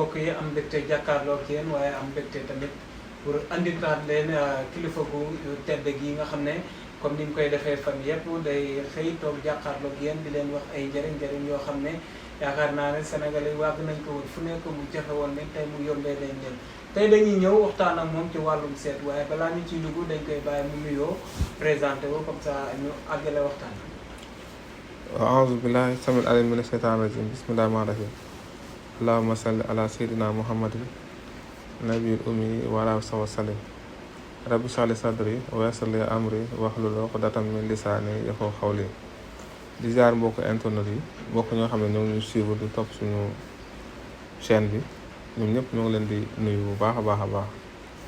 mbokk yi am mbégte jàkkaarloo ak yéen waaye am mbégte tamit pour anditaat leen kilifa gu tedd gi nga xam ne comme ni ñu koy defee fan yëpp day xëy toog jàkkaarloo ak yéen di leen wax ay njëriñ yoo xam ne yaakaar naa ne Sénégalais yi wàgg nañ ko wut fu nekk mu jafe woon ne tey mu yombee leen leen tey dañuy ñëw waxtaan ak moom ci wàllum seet waaye balaa ñu ciy dugg dañ koy bàyyi mu nuyoo présenté wu comme ça ñu àggale waxtaan. a'uuzu billahi samil alim mina shaytaani rajim bismillahi rahmaani rahim allahumma salli ala sayyidina muhammadin nabiyil ummi wa ala wa sallim rabbi shrah li sadri wa yassir li amri wahlul uqdatan min lisaani yafqahu qawli di ziar mbokk internet yi mbokk ñoo xam ne ñoo ngi ñu suivre di topp suñu chaîne bi ñoom ñëpp ñoo ngi leen di nuyu bu baax a baax a baax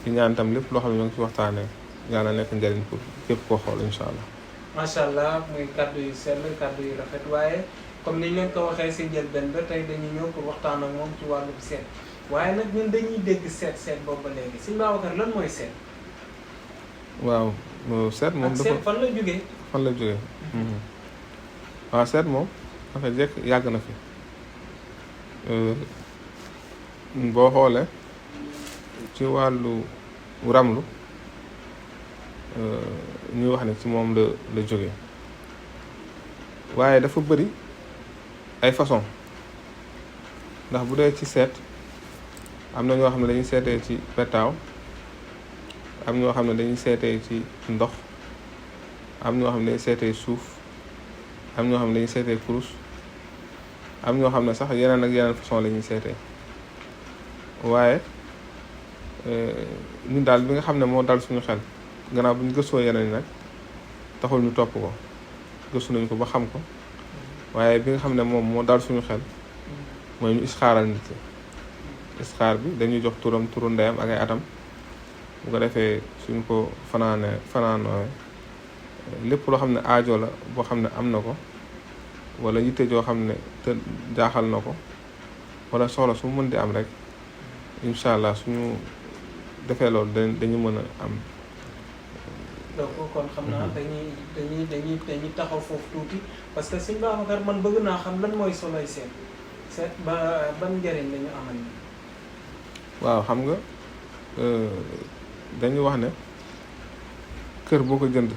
di ñaan tam lépp loo xam ne ñoo ngi ci waxtaanee yàlla nekk njëriñ pour képp koo xool incha allah. macha allah muy kaddu yu sell kaddu yu rafet waaye comme niñ leen ko waxee si njëlbeen ba tey dañuy ñëw pour waxtaan ak moom ci wàllum seet waaye nag ñun dañuy dégg seet boobu ba léegi Serigne Babacar lan mooy seet. waaw seet moom dafa seet fan la jógee. waaw seet moom dafa jekk yàgg na fi boo xoolee ci wàllu ramlu ñuy wax ne ci moom la jógee waaye dafa bëri ay façon ndax bu dee ci seet am na ñoo xam ne dañuy seetee ci petaaw am ñoo xam ne dañuy seetee ci ndox am ñoo xam ne dañuy seetee suuf am ñoo xam ne dañuy seetee kurus am ñoo xam ne sax yeneen ak yeneen façon la ñuy seetee waaye ñun daal bi nga xam ne moo dal suñu xel gannaaw bu ñu gëstoo yeneen yi nag taxul ñu topp ko gëstu nañ ko ba xam ko waaye bi nga xam ne moom moo dal suñu xel mooy ñu isxaaral nit ki isxaar bi dañuy jox turu ndeyam ak ay atam bu ko defee suñ ko fanaanoo lépp loo xam ne aajo la boo xam ne am na ko wala yitte joo xam ne te jaaxal na ko wala soxla su mën di am rek incha allah suñu defee loolu dañu mën a am. donc kon xam naa dañuy taxaw foofu tuuti parce que Serigne Babacar man bëgg naa xam lan mooy soloy seet ba ban njëriñ la ñu amal. waaw xam nga dañuy wax ne kër boo ko jënd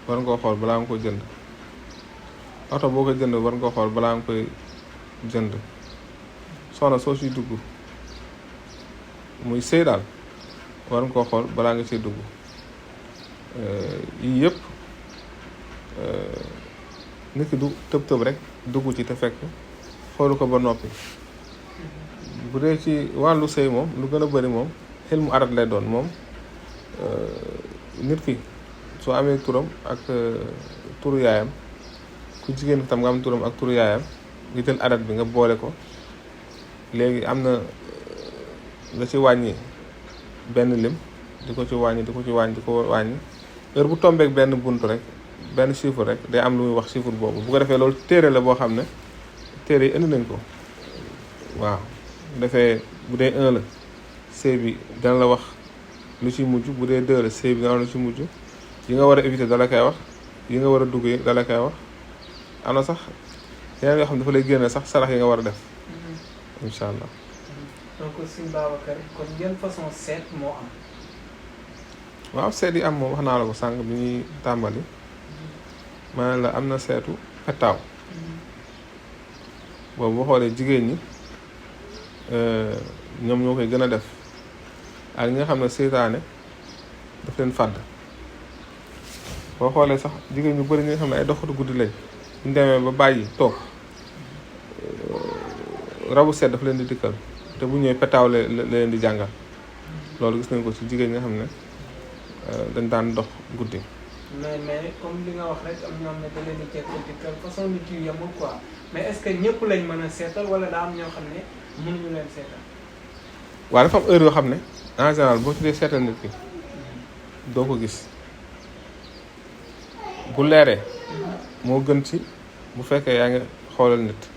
war nga koo xool balaa nga ko jënd oto boo ko jënd war nga koo xool balaa nga koy jënd soxna soo siy dugg muy sëy daal war nga koo xool balaa nga siy dugg yii yëpp nit ki du tëb rek dugg ci te fekk xoolu ko ba noppi bu dee ci wàllu sëy moom lu gën a bëri moom xel mu arat lay doon moom nit ki soo amee turam ak turu yaayam ku jigéen tam nga am turam ak turu yaayam nga jël adat bi nga boole ko léegi am na nga ci wàññi benn lim di ko wàññi heure bu tombeek benn bunt rek benn chiffre rek day am lu muy wax chiffre boobu bu ko defee loolu téere la boo xam ne téere yi indi nañ ko waaw defee bu dee 1 la C bi dana la wax lu ci mujj bu dee 2 la C bi dana la lu ci mujj yi nga war a éviter dala koy wax yi nga war a dugg yi dala koy wax am na sax yeneen yoo xam ne dafa lay génne sax sarax yi nga war a def incha allah. donc Serigne Babacar kon yan façon seet moo am. waaw seet yi am moom wax naa la ko sànq bi ñuy tàmbali maanaam la am na seetu petaaw boobu boo xoolee jigéen ñi ñoom ñoo koy gën a def ak ñi nga xam ne seytaane daf leen fàdd boo xoolee sax jigéen ñu bëri ñi nga xam ne ay doxatu guddi lañ ñu demee ba bàyyi toog rabu seet dafa leen di dikkal te bu ñëwee petaaw la leen di jàngal loolu gis nañ ko ci jigéen ñi nga xam ne dañ daan dox guddi. mais comme li nga wax rek am ñoo xam ne da leen di dikkal façon nit yu yemul quoi mais est-ce que ñëpp lañ mën a seetal wala daa am ñoo xam ne mënuñu leen seetal. waaw dafa am heure yoo xam ne en général boo ci dee seetal nit ki doo ko gis bu leeree moo gën ci bu fekkee yaa ngi xoolal nit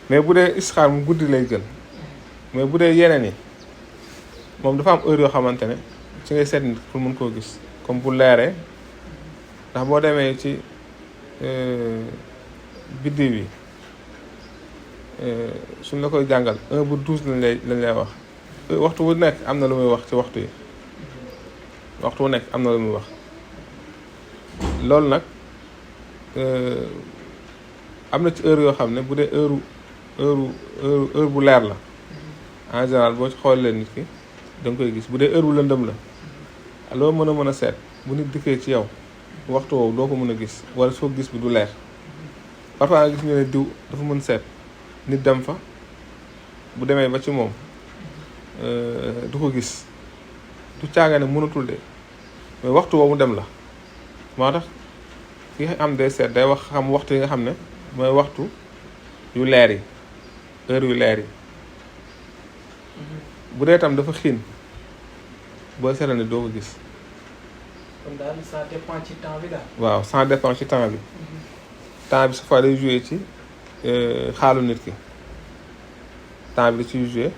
mais bu dee isxaar mu guddi lay gën mais bu dee yeneen yi moom dafa am heure yoo xamante ne ci ngay seet nit pour mën koo gis comme bu leeree ndax boo demee ci biddiw yi suñ la koy jàngal 1 ba 12 lañ lay wax waxtu wu nekk am na lu muy wax ci waxtu yi waxtu wu nekk am na lu muy wax loolu nag am na ci heure yoo xam ne bu dee heure bu leer la en général boo ci xoolee nit ki da nga koy gis bu dee heure bu lëndëm la loo mën a seet bu nit dikkee ci yow waxtu woowu doo ko mën a gis wala soo gis bi du leer parfois nga gis ñu ne diw dafa mën seet nit dem fa bu demee ba ci moom du ko gis du caaga ne mënatul de mais waxtu woowu dem la moo tax ki am day seet day wax xam waxtu yi nga xam ne mooy waxtu yu leer yi heure yu leer yi bu dee tam dafa xiin boo seetla ne doo ko gis. kon daal ça dépend ci temps bi daal. waaw ça dépend ci temps bi. temps bi sa fois day joué ci xaalu nit ki temps bi da ciy joué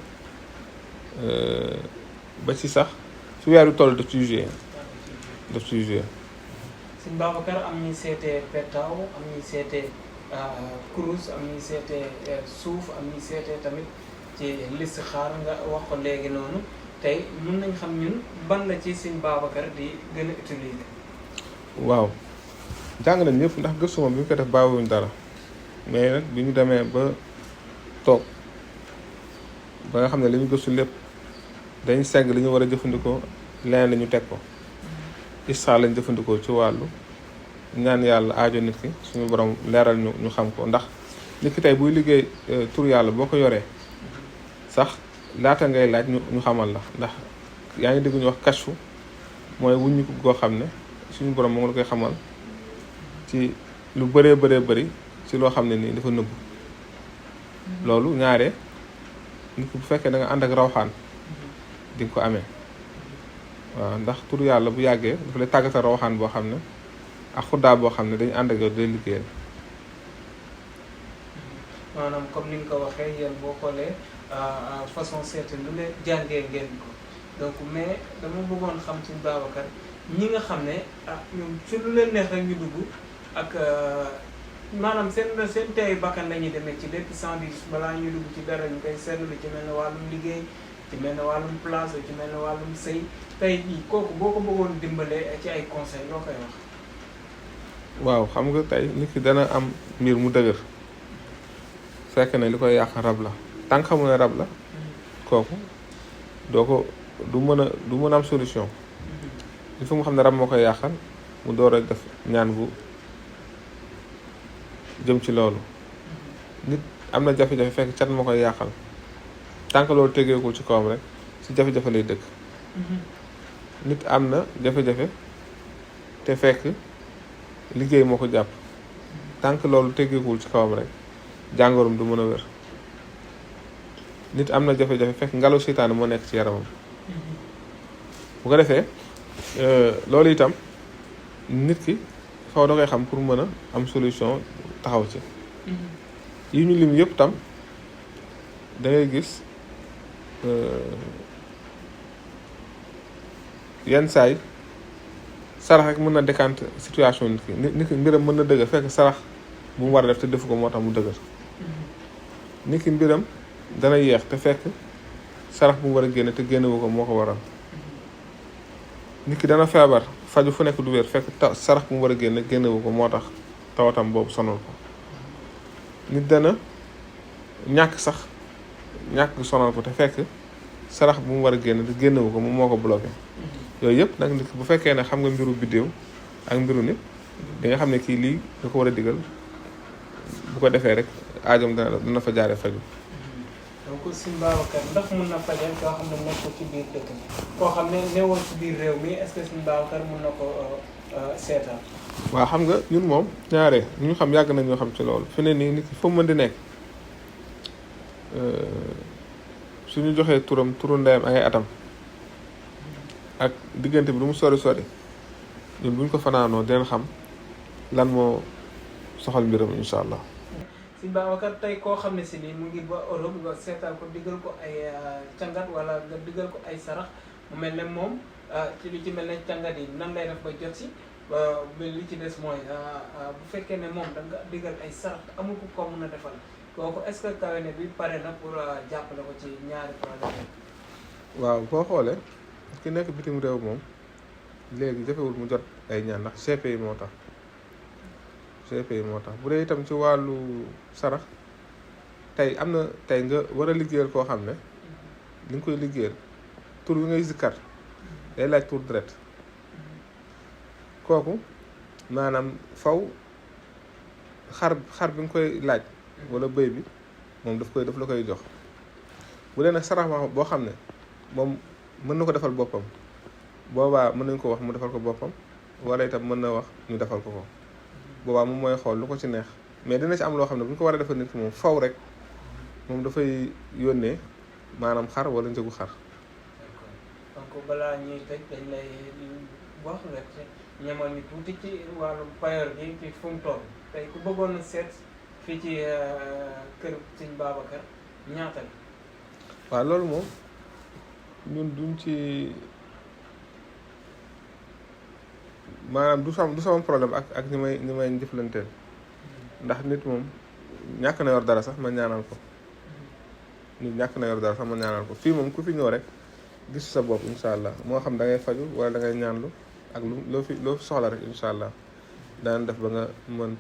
ba ci sax fi weeru toll daf ciy joué daf ciy joué. Serigne Babacar am ñuy seetee pettaaw am ñuy seetee kurus am ñuy seetee suuf am ñuy seetee tamit ci listixaar nga wax ko léegi noonu tey mën nañ xam ñun ban la ci Serigne Babacar di gën a utiliser. waaw jàng nañ ñëpp ndax gëstu moom bi ñu ko def bàyyiwuñ dara mais nag bi ñu demee ba toog ba nga xam ne li ñu gëstu lépp dañ segg li ñu war a jëfandikoo leneen la ñu teg ko istixaar lañ jëfandikoo ci wàllu ñaan yàlla aajo nit ki suñu borom leeral ñu xam ko ndax nit ki tey buy liggéey tur yàlla boo ko yoree sax laata ngay laaj ñu xamal la ndax yaa ngi dégg ñu wax kashfu mooy wuññi ko goo xam ne suñu borom moom la koy xamal ci lu bëree bëri ci loo xam ne nii dafa nëbbu loolu ñaare nit ki bu fekkee da nga ànd ak rawxaan di nga ko amee waaw ndax tur yàlla bu yàggee dafa lay tàggatal rawxaan boo xam ne ak xuddaa boo xam ne dañu ànd ak yow day liggéeyal. maanaam comme ni nga ko waxee yéen boo xoolee façon seete lu ne jàngee ngeen ko donc mais dama bëggoon xam ci Babacar ñi nga xam ne ñoom ci lu leen neex rek ñu dugg ak maanaam seen teey bakkan la ñuy demee ci lépp sans dire balaa ñuy dugg ci dara ñu koy seetlu ci mel ne wàllum liggéey ci mel ne wàllum place ci mel ne wàllum sëy tey jii kooku boo ko bëggoon dimbalee ci ay conseils loo koy wax. waaw xam nga tey nit ki dana am mbir mu dëgër fekk ne li koy yàq rab la tant que xamul ne rab la kooku du mën a am solution il faut mu xam ne rab moo koy yàqal mu door a def ñaan bu jëm ci loolu nit am na jafe-jafe fekk cat moo koy yàqal tant que loolu tegeekul ci kawam rek ci jafe-jafe lay dëkk nit am na jafe-jafe te fekk liggéey moo ko jàpp tant que loolu tegeekul ci kawam rek jàngoroom du mën a wér nit am na jafe-jafe fekk ngelaw seytaane moo nekk ci yaramam bu ko defee loolu itam nit ki faw da koy xam pour mën a am solution taxaw ci yi ñu lim yëpp tam da ngay gis yenn saay sarax rek mën na décanter situation nit ki mbiram mën na dëgër fekk sarax bu mu war a def te defu ko moo tax mu dëgër nit ki mbiram dana yeex te fekk sarax bu mu war a génne te génnewu ko moo ko waral nit ki dana feebar faju fu nekk du wér fekk sarax bu mu war a génnewu ko moo tax tawatam boobu sonal ko nit dana ñàkk sonal ko te fekk sarax bu mu war a génne te génnewu ko moom moo ko bloqué yooyu yëpp nag nit ki bu fekkee ne xam nga mbiru biddéew ak mbiru nit di nga xam ne kii lii da ko war a digal bu ko defee rek aajam dana fa jaaree faju donc Serigne Babacar ndax mun na fajal koo xam ne nekkul ci biir dëkk bi koo xam ne newoon ci biir réew mi est-ce que Serigne Babacar mun na ko seetal. waaw xam nga ñun moom ñaare ñu xam yàgg nañ ñoo xam ci loolu fi ne nii nit ki fa mën di nekk suñu joxee turu ndeyam ay atam ak diggante bi lu mu sori ñun buñ ko fanaanoo dinañ xam lan moo soxal mbiram incha allah. Serigne Babacar tey koo xam ne si nii mu ngi ba Europe nga seetal ko diggal ko ay cangat wala nga diggal ko ay sarax mu mel ne moom ci li ci mel ne cangat yi nan lay def ba jot si li ci des mooy bu fekkee ne moom da nga diggal ay sarax amul ko mën a defal kooku est-ce que cabinet bi pare na pour jàppale ko ci ñaari problème yi. waaw boo xoolee ki nekk bitim réew moom léegi jafewul mu jot ay ñaan ndax GP yi moo tax bu dee itam ci wàllu sarax tey am na tey nga war a liggéeyal koo xam ne li nga koy liggéeyal tur bi ngay zikkar day laaj tur deret kooku maanaam faw xar bi nga koy laaj wala bëy bi moom daf la koy jox bu dee nag sarax ma boo xam ne moom mën na ko defal boppam boobaa mën nañ ko wax mu defal ko boppam wala itam mën na wax ñu defal ko boobaa moom mooy xool lu ko ci neex mais dina ci am loo xam ne bu ñu ko war a defal nit ki moom faw rek moom dafay yónnee maanaam xar wala njëgu xar. donc balaa ñuy tëj dañ lay wax rek ñamal ñu tuuti ci wàllu payoor gi ci fu mu toll tey ku bëggoon seet fii ci kër Serigne Babacar ñaata la. waaw loolu moom ñun duñ ci maanaam du sama problème ak ñi may jëflanteel ndax nit moom ñàkk na yor dara sax ma ñaanal ko fii moom ku fi ñëw rek gis sa bopp incha allah moo xam da ngay faju wala da ngay ñaanlu ak loo fi soxla rek incha allah daan def ba nga mën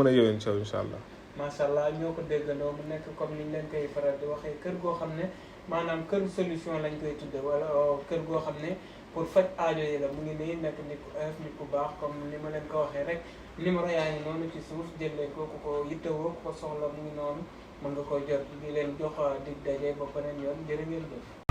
a yowén ci yow incha allah. macha allah ñoo ko déggandoo mu nekk comme niñ leen koy faral di waxee kër goo xam ne maanaam kër solution lañ koy tudde wala kër goo xam ne pour faj aajo yi la mu ngi nii nekk nit ku oyof nit ku baax comme ni ma leen ko waxee rek numéro yaa ngi noonu ci suuf jël leen ko ku ko yittewoo ku ko soxla mu ngi noonu mën nga koy jot di leen jox dig daje ba beneen yoon jërë ngeen jëf.